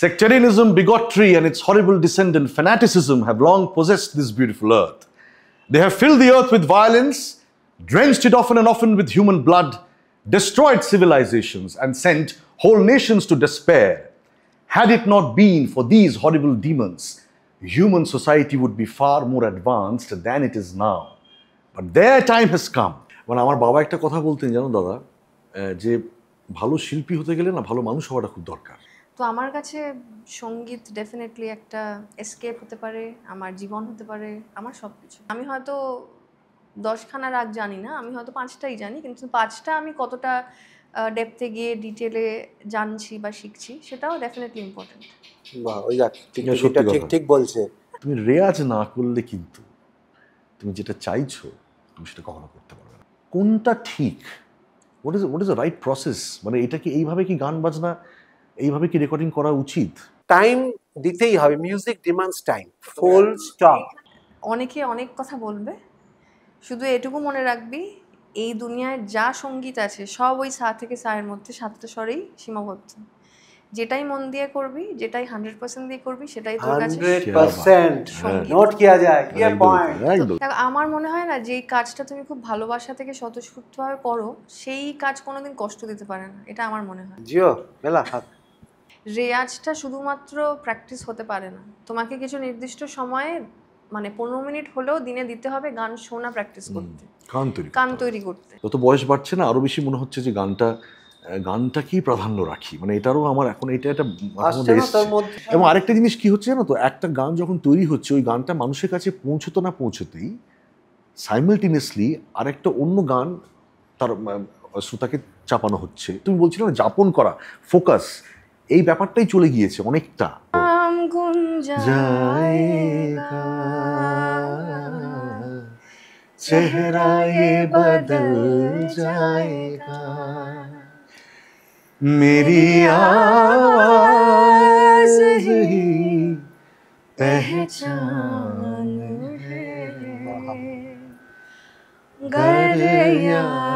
Sectarianism, bigotry, and its horrible descendant fanaticism have long possessed this beautiful earth. They have filled the earth with violence, drenched it often and often with human blood, destroyed civilizations, and sent whole nations to despair. Had it not been for these horrible demons, human society would be far more advanced than it is now. But their time has come. মানে আমার বাবা একটা কথা বলতেন জানো দাদা, যে ভালো শিল্পী হতে গেলে না ভালো মানুষ হওয়াটা খুব দরকার। তো আমার কাছে সঙ্গীত ডেফিনেটলি একটা এসকেপ হতে পারে, আমার জীবন হতে পারে, আমার সব কিছু। আমি হয়তো 10খানা রাগ জানি না, আমি হয়তো 5টাই জানি, কিন্তু 5টা আমি কতটা ডেপথে গিয়ে ডিটেলে জানছি বা শিখছি সেটাও ডেফিনেটলি ইম্পর্টেন্ট। বাহ, ওই ঠিক ঠিক বলছে। তুমি রেয়াজ না করলে কিন্তু তুমি যেটা চাইছো তুমি সেটা কখনো করতে পারবে না। কোনটা ঠিক, what is the right process, মানে এটা কি এইভাবে কি গান বাজনা এইভাবে কি রেকর্ডিং করা উচিত? টাইম দিতেই হবে, music demands time, full stop. অনেকে অনেক কথা বলবে, শুধু এটুকু মনে রাখবি এই দুনিয়ায় যা সঙ্গীত আছে সব ওই সা থেকে সায়ের মধ্যে 7টা স্বরেই সীমাবদ্ধ। যেটাই মন দিয়ে করবি, যেটাই 100% দিয়ে করবি, সেটাই তোর কাছে 100% নোট কিয়া যায়। কি পয়েন্ট। আমার মনে হয় না যে কাজটা তুমি খুব ভালোবাসা থেকে স্বতঃস্ফূর্তভাবে করো সেই কাজ কোনোদিন কষ্ট দিতে পারে না, এটা আমার মনে হয়। জিও মেলা হাত। রেয়াজটা শুধুমাত্র প্র্যাকটিস হতে পারে না, তোমাকে কিছু নির্দিষ্ট সময়ে মানে 15 মিনিট হলেও দিনে দিতে হবে গান শোনা, প্র্যাকটিস করতে, গান তৈরি করতে। যত বয়স বাড়ছে না আরো বেশি মনে হচ্ছে যে গানটাকেই প্রাধান্য রাখি, মানে এটারও আমার এখন এটা একটা। এবং আরেকটা জিনিস কি হচ্ছে জানো তো, একটা গান যখন তৈরি হচ্ছে ওই গানটা মানুষের কাছে পৌঁছতো না পৌঁছতেই সাইমালটেনিয়াসলি আরেকটা অন্য গান তার শ্রোতাকে চাপানো হচ্ছে। তুমি বলছিলে না যাপন করা, ফোকাস, এই ব্যাপারটাই চলে গিয়েছে অনেকটা। চেহারা ये बदल जाएगा, मेरी आवाज़ ही पहचान है, गर यार